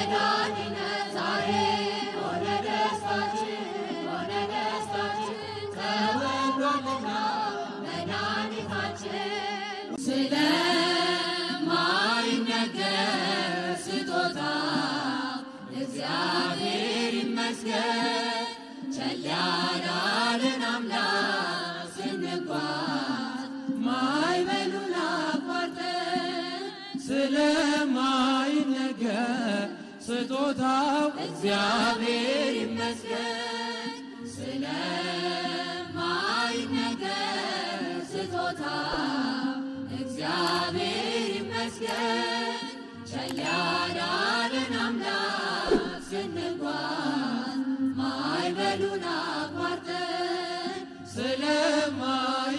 መድኃኒነ ዛሬ ሆነ ደስታችን ተወልዷልና መድኃኒታችን ስለማይነገር ስጦታ እግዚአብሔር ይመስገን ቸል ያላለን አምላክ ስንጓዝ ማዕበሉን አቋርጠን ስለማይነገር ስጦታው እግዚአብሔር ይመስገን ስለማይነገር ስጦታው እግዚአብሔር ይመስገን ቸል ያላለን አምላክ ስንጓዝ ማዕበሉን አቋርጠን ስለማይነገር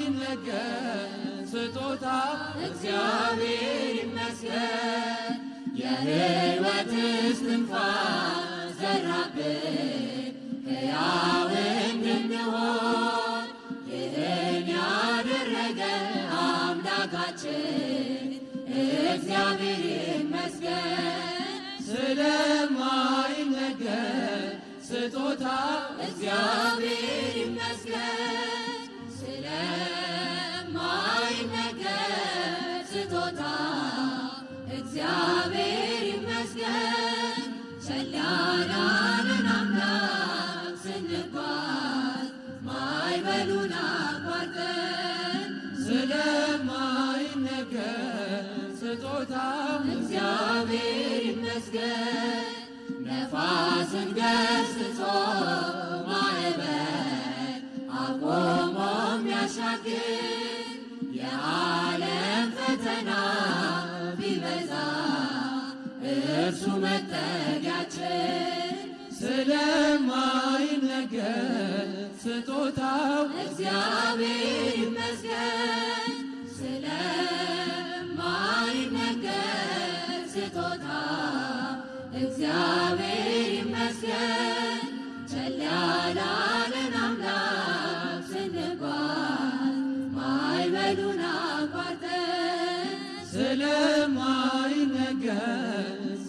ስጦታው እግዚአብሔር ይመስገን የሕይወት እስትንፋስ ዘራብን ሕያው እንድንሆን ይህን ያደረገ አምላካችን እግዚአብሔር ይመስገን ስለማይነገር ስጦታው እግዚአብሔር ይመስገን ስለማይነገር ስጦታው እግዚአብሔር ይመስገን ቸል ያላለን አምላክ ስንጓዝ ማዕበሉን አቋርጠን ስለማይነገር ስጦታው እግዚአብሔር ይመስገን ነፋስን ገስጾ ማዕበል አቆሞ የሚያሻግር የዓለም ፈተና ቢበዛ እርሱ መጠጊያችን ስለማይነገር ስጦታው እግዚአብሔር ይመስገን ስለማይነገር ስጦታው እግዚአብሔር ይመስገን ቸል ያላለን አምላክ ስንጓዝ ማዕበሉን አቋርጠን ስለማይነገር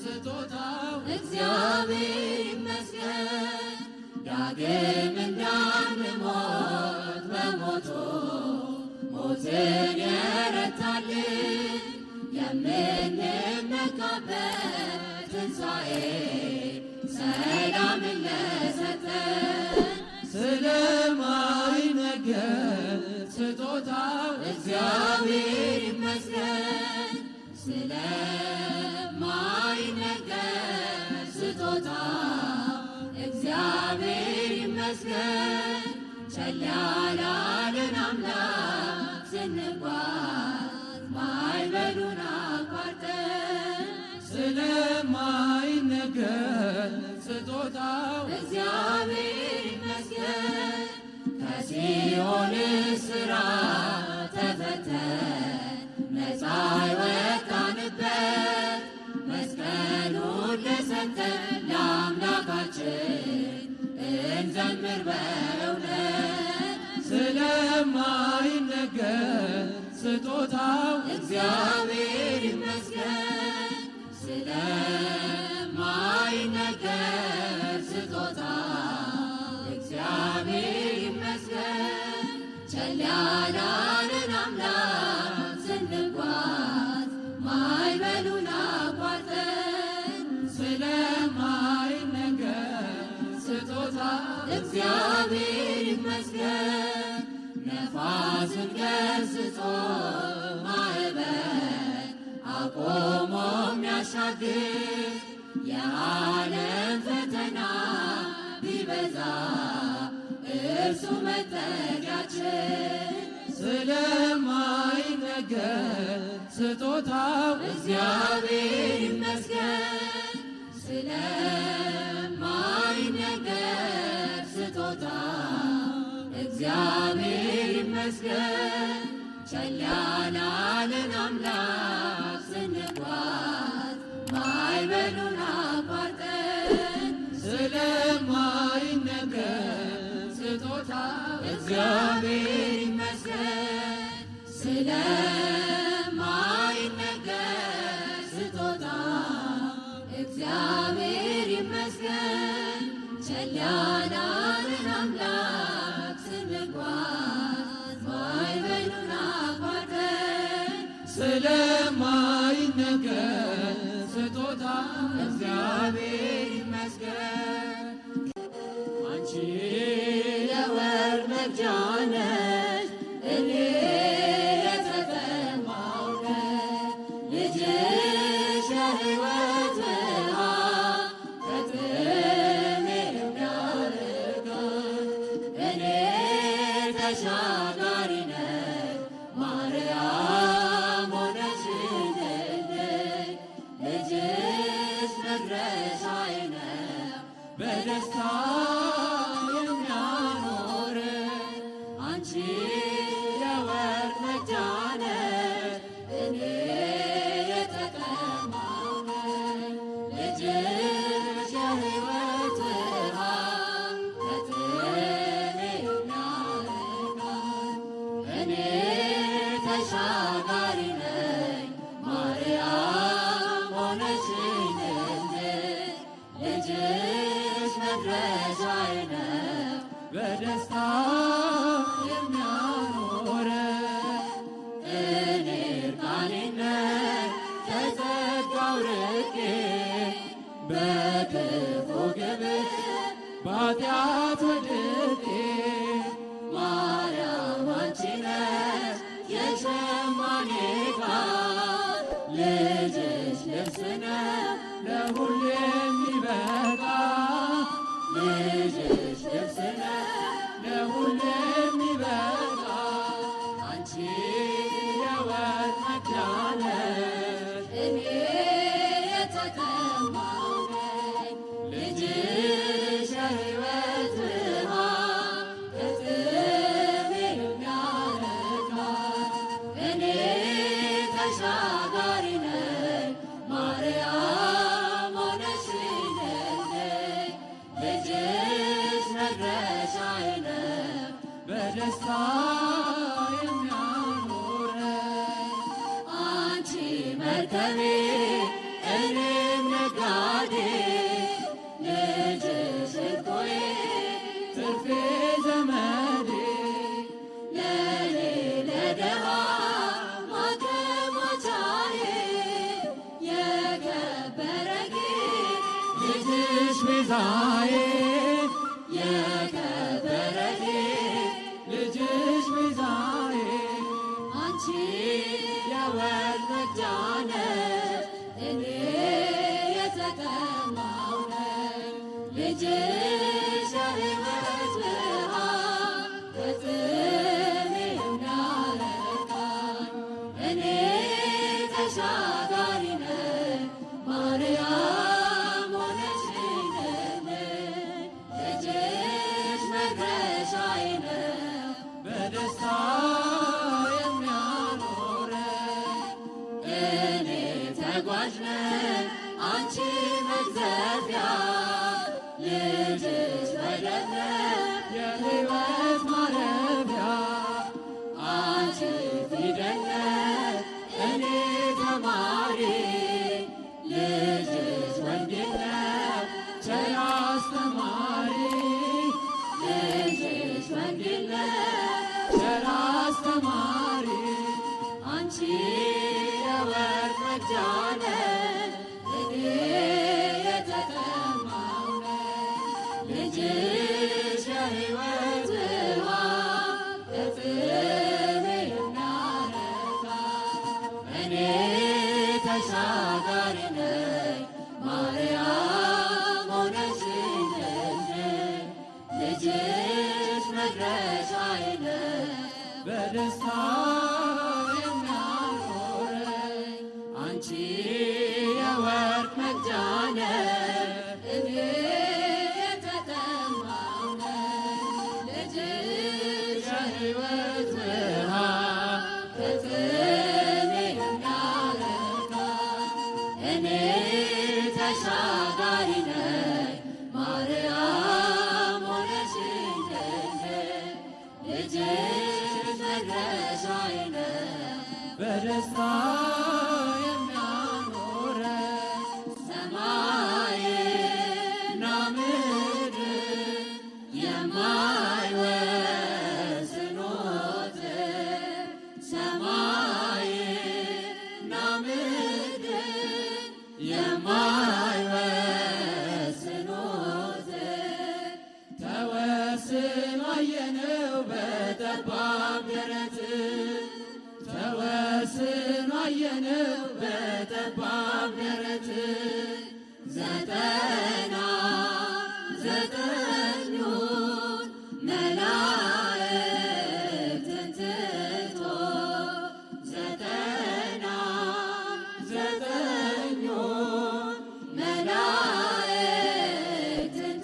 ስጦታው እግዚአብሔር ይመስገን ዳግም እንዳንሞት በሞቱ ሞትን የረታልን የምንመካበት ትንሣኤ ሰላምን ለሰጠን ስለማይነገር ስጦታው እግዚአብሔር ይመስገን ስለማይነገር ስጦታው እግዚአብሔር ይመስገን ቸል ያላለን አምላክ ስንጓዝ ማዕበሉን አቋርጠን ስለማይነገር ስጦታው እግዚአብሔር ይመስገን ከሲኦል እስራት ተፈተን ነፃ የወጣንበት መስቀሉን ለሰጠን ለአምላካችን እንዘምር በእውነት ስለማይነገር ስጦታው እግዚአብሔር ይመስገን ስለማይነገር ስጦታው እግዚአብሔር ይመስገን ቸል ያላለን አምላክ ስንጓዝ ማዕበሉን አቋርጠን ስለማይነገር ስጦታው እግዚአብሔር ይመስገን ነፋስን ገስጾ ማዕበል አቆሞ የሚያሻግር የዓለም ፈተና ቢበዛ እርሱ መጠጊያችን ስለማይነገር ስጦታው እግዚአብሔር ይመስገን ስለማይነገር ስጦታው እግዚአብሔር ይመስገን ቸል ያላለን አምላክ ስንጓዝ ማዕበሉን አቋርጠን ስለማይነገር ስጦታው እግዚአብሔር ይመስገን ስለማይነገር ስጦታው እግዚአብሔር እግዚአብሔር ይመስገን። አንቺ የወርቅ መቅጃ ነሽ እኔ የተጠማሁ ልጅሽ የሕይወት ውሃ ከጥሜ የሚያረካኝ እኔ ተሻጋሪ ነኝ ማርያም ሆነሽልኝ ልጅሽ መድረሻዬ ነው በደስታ የሚያኖር አንቺ የወርቅ መቅጃ ነሽ እኔ የተጠማሁ ልጅሽ የሕይወት ውሃ ከጥሜ የሚያረካኝ እኔ ተሻጋሪ ነኝ ማርያም ሆነሽልኝ ልጅሽ መድረሻዬ ነው በደስታ የሚያኖር እኔ እርቃኔን ነኝ ከጸጋው ርቄ በክፉ ግብር በኃጢአት ወድቄ ማርያም አንቺ ነሽ የሸማኔ ዕቃ ልጅሽ ልብስ ነው ለሁሉ የሚበቃ ልጅሽ ልብስ ነው ለሁሉ የሚበቃ አንቺ የወርቅ መቅጃ ነሽ እኔ የተጠማሁ ልጅሽ የሕይወት ውሃ ከጥሜ የሚያረካኝ እኔ ተሻጋሪ ነኝ ማርያም ሆነሽልኝ ልጅሽ መድረሻዬ ነው በደስታ የሚያኖረኝ አንቺ መርከቤ እኔም ነጋዴ ልጅሽ እኮዬ ትርፌ ዘመዴ ለኔ ለደሃ ማከማቻዬ የከበረ ጌጥ ልጅሽ ቤዛዬ የከበረ ጌጥ ልጅሽ ቤዛዬ አንቺ የወርቅ መቅጃ ነሽ እኔ የተጠማሁ ልጅሽ የሕይወት ውሃ ከጥሜ የሚያረካኝ እኔ ተሻጋሪ ነኝ ማርያም ሆነሽልኝ ልጅሽ መድረሻዬ ነው በደስታ የሚያኖረኝ እኔ ተጓዥ ነኝ አንቺ መግዘፊያ ልጅሽ ወደብ የሕይወት ማረፊያ አንቺ ፊደል ነሽ እኔ ተማሪ ልጅሽ ወንጌል ነው ቸር አስተማሪ ልጅሽ ወንጌል ነው ቸር አስተማሪ አንቺ የወርቅ መቅጃ ነሽ እኔ የተጠማሁ ልጅሽ የሕይወት ውሃ ከጥሜ የሚያረካኝ እኔ ተሻጋሪ ነኝ ማርያም ሆነሽልኝ ልጅሽ መድረሻዬ ነው በደስታ የሚያኖረኝ አንቺ የወርቅ መቅጃ ነሽ እኔ የተጠማሁ ልጅሽ የሕይወት ውሃ ከጥሜ የሚያረካኝ እኔ ተሻጋሪ ነኝ ማርያም ሆነሽልኝ ልጅሽ መድረሻዬ ነው በደስታ የሚያኖረኝ ሰማይና ምድር የማይወስኑት ሰማይና ምድር የማይወስኑት ሸፈነው በጠባብ ደረት ዘጠና ዘጠኙን መላእክትን ትቶ ዘጠና ዘጠኙን መላእክትን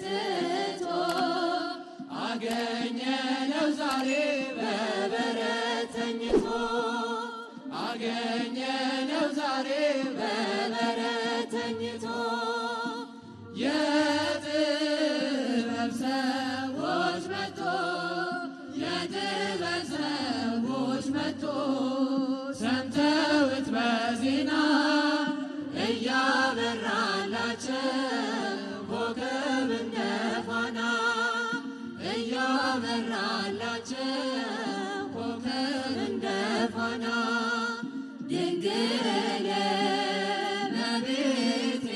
ትቶ አገኘነው ዛሬ በበረት ተኝቶ አገኘነው ዛሬ በበረት ተኝቶ የጥበብ ሰዎች መጥቶ የጥበብ ሰዎች መጥቶ ሰምተውት በዜና እያበራላቸው ኮከብ እንደ ፋና እያበራላቸው ኮከብ እንደ ፋና ድንግል እመቤቴ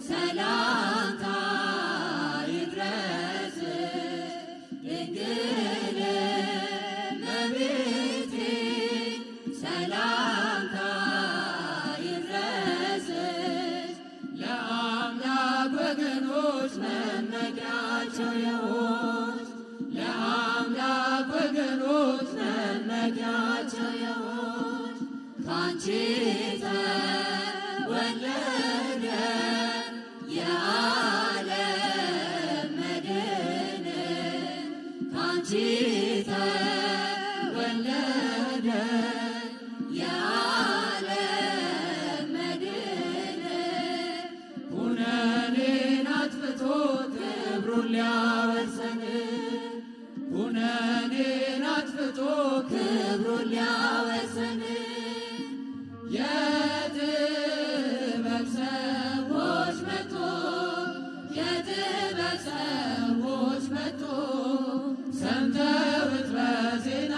ሰላምታ ይድረስሽ ድንግል እመቤቴ ሰላምታ ይድረስሽ ለአምላክ ወገኖች መመኪያቸው የሆንሽ ለአምላክ ወገኖች መመኪያቸው የሆንሽ ካንቺ ተወለደ የዓለም መድን ካንቺ ተወለደ የዓለም መድን ኩነኔን አጥፍቶ ክብሩን ሊያወርሰን ኩነኔን አጥፍቶ ክብሩን ሊያወርሰን የጥበብ ሰዎች መጥቶ የጥበብ ሰዎች መጥቶ ሰምተውት በዜና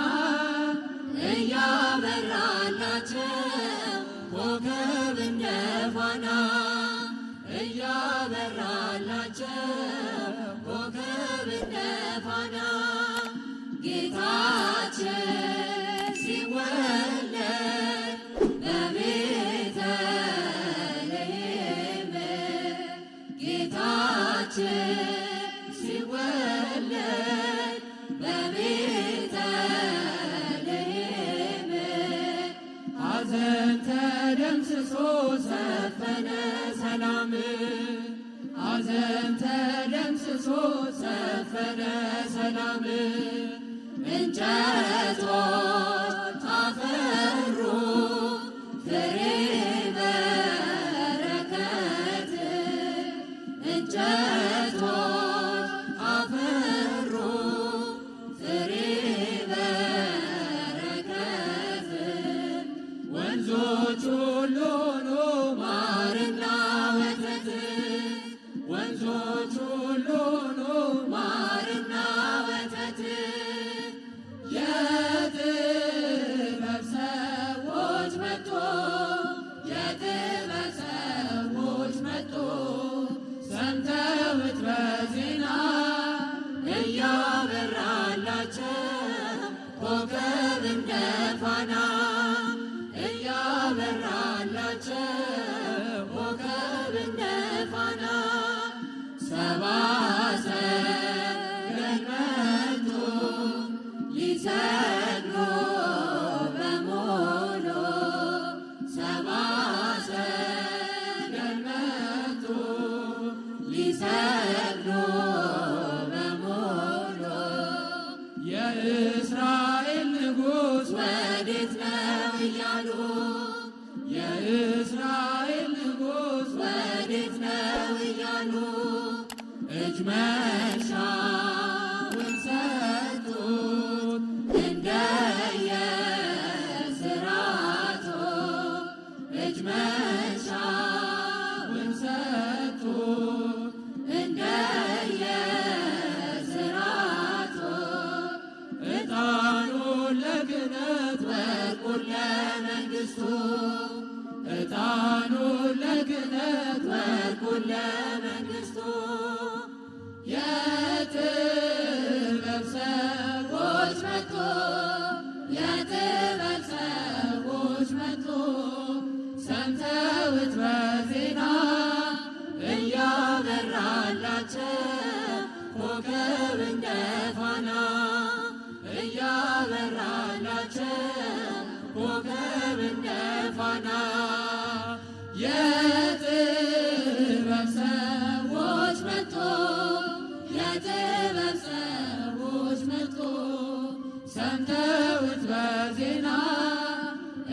እያበራላቸው ኮከብ እንደ ፋና እያበራላቸው ኮከብ እንደ ፋና ጌታችን ሲወለድ በቤተልሔም ጌታችን ሲወለድ በቤተልሔም ሐዘን ተደምስሶ ሰፈነ ሰላም ሐዘን ተደምስሶ ሰፈነ ሰላም እንጨቶች አፈሩ ፍሬ በረከት እንጨቶች አፈሩ ፍሬ በረከት ወንዞች ሁሉ ሆኑ ማርና ወተት ወንዞች ሁሉ ሆኑ ማርና ወተት የጥበብ ሰዎች መጥቶ የጥበብ ሰዎች መጥቶ ሰምተውት በዜና እያበራላቸው ኮከብ እንደ ፋና እያበራላቸው ኮከብ እንደ ፋና ሰብአ ሰገል መጡ ሊሰግዱ በሙሉ ሰብአ ሰገል መጡ ሊሰግዱ በሙሉ የእስራኤል ንጉሥ ወዴት ነው እያሉ የእስራኤል ንጉሥ ወዴት ነው እያሉ እጅ መንሻውን ሰጡት እንደየሥርዓቱ እጅ መንሻውን ሰጡት እንደየሥርዓቱ ዕጣኑን ለክህነት ወርቁን ለመንግሥቱ ዕጣኑን ለክህነት ወርቁን ለመንግሥቱ የጥበብ ሰዎች መጡ የጥበብ ሰዎች መጡ ኮከብ እንደ ፋና የጥበብ ሰዎች መጡ የጥበብ ሰዎች መጡ ሰምተውት በዜና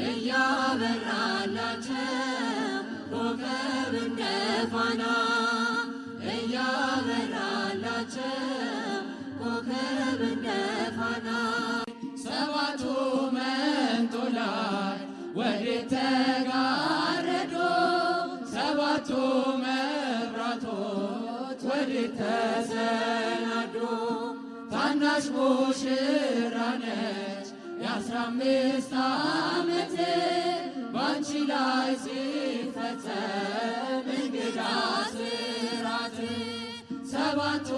እያበራላቸው ኮከብ እንደ ፋና እያበራላቸው ኮከብ እንደ ፋና ሰባቱ መንጦላዕት ወዴት ተጋረዱ ሰባቱ መብራቶች ወዴት ተሰናዱ ታናሽ ሙሽራ ነች የ15 ዓመት ባንቺ ላይ ሲፈጸም እንግዳ ስራት ሰባቱ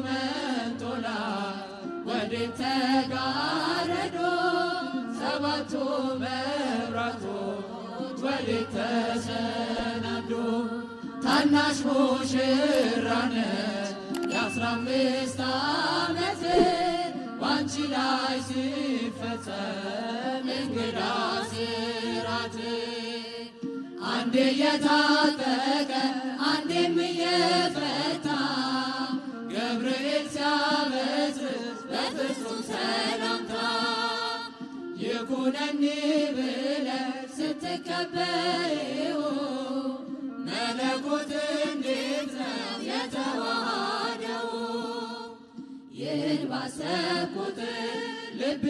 መንጦላዕት ወዴት ተጋረዱ ሰባቱ መብራቶች ወዴት ተሰናዱ ታናሽ ሙሽራ ነች የ15 ዓመት ባንቺ ላይ ሲፈጸም እንግዳ ስራት አንዴ የታጠቀ አንዴም እየፈታ ገብርኤል ሲያበስር በፍጹም ሰላምታ ይኩነኒ ብለሽ ስትቀበይው መለኮት እንዴት ነው የተዋሃደው ይህን ባሰብኩ ቁጥር ልቤ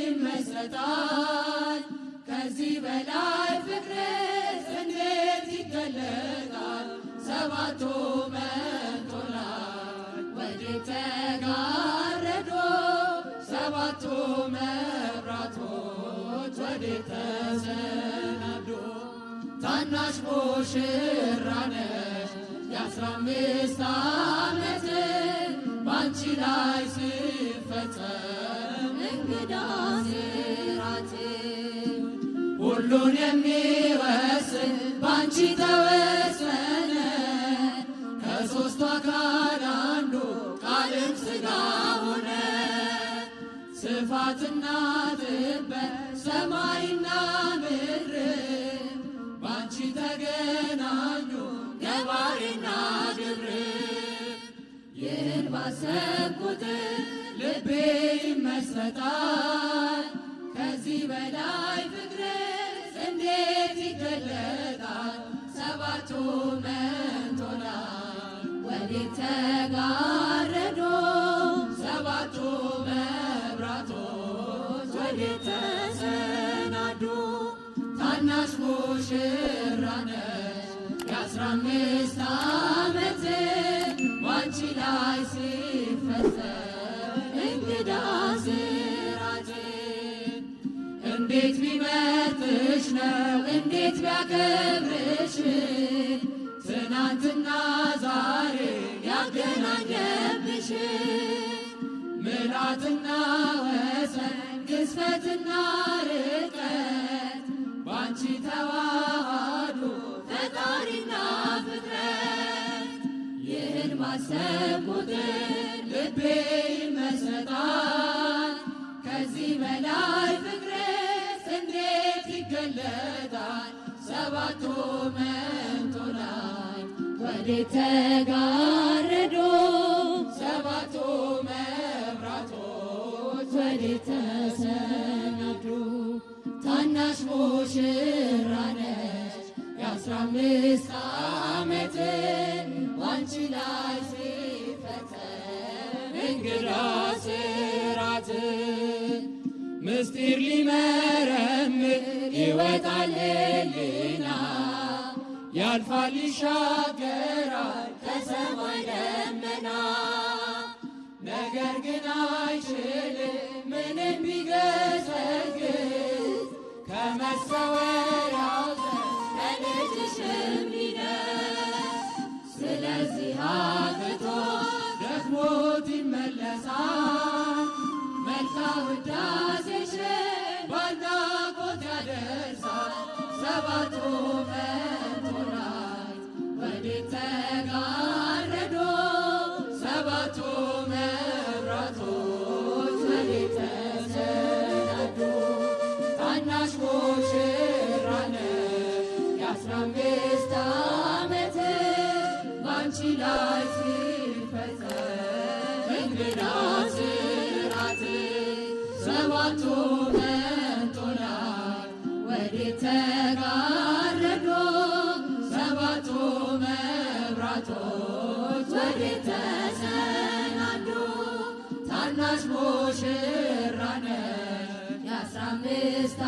ይመሰጣል ከዚህ በላይ ፍቅርስ እንዴት ይገለጣል ሰባቱ መንጦላዕት ወዴት ተጋረዱ ሰባቱ መብራቶች ወዴት ተሰናዱ ታናሽ ሙሽራ ነች የ15 ዓመት ባንቺ ላይ ሲፈጸም እንግዳ ስራት ሁሉን የሚወስን ባንቺ ተወሰነ ከሦስቱ አካል አንዱ ቃልም ሥጋ ሆነ ስፋትና ጥበት ሰማይና ምድር ባንቺ ተገናኙ ገባሬና ግብር ይህን ባሰብኩ ቁጥር ልቤ ይመሰጣል ከዚህ በላይ ፍቅርስ እንዴት ይገለጣል ሰባቱ መንጦላዕት ወዴት ተጋረዱ ሰባቱ መብራቶች ወዴት ተሰናዱ ታናሽ ሙሽራ ነች የ15 ዓመት ባንቺ ላይ ሲፈጸም እንግዳ ስራት እንዴት ቢመርጥሽ ነው እንዴት ቢያከብርሽ ትናንትና ዛሬ ያገናኘብሽ ምልአትና ወሰን ግዝፈትና ርቀት ባንቺ ተዋሃዱ ፈጣሪና ፍጥረት ይህን ባሰብኩ ቁጥር ልቤ ይመሰጣል ከዚህ በላይ ፍቅርስ እንዴት ይገለጣል ሰባቱ መንጦላዕት ወዴት ተጋረዱ ሰባቱ መብራቶች ወዴት ተሰናዱ ታናሽ ሙሽራ ነች የ15 ዓመት ባንቺ ላይ ሲፈጸም እንግዳ ስራት ምስጢር ሊመረምር ይወጣል ሕሊና ያልፋል ይሻገራል ከሰማይ ደመና ነገር ግን አይችልም ምንም ቢገሰግስ ከመሰወሪያው ከልጅሽም ሊደርስ ስለዚህ አቅቶ ደክሞት ይመለሳል መልካ ውዳሴሽን ባድናቆት ያደርሳል ሰባቱ መንጦላዕት ወዴት ተጋረዱ ሰባቱ መብራቶች ወዴት ተሰናዱ ታናሽ ሙሽራ ነሽ የ15 ዓመት ባንቺ ላይ ሲፈጸም እንግዳ ሥርዓት ሰባቱ መንጦላዕት ወዴት ተጋረዱ ሰባቱ መብራቶች ወዴት ተሰናዱ ታናሽ ሙሽራ ነሽ የ15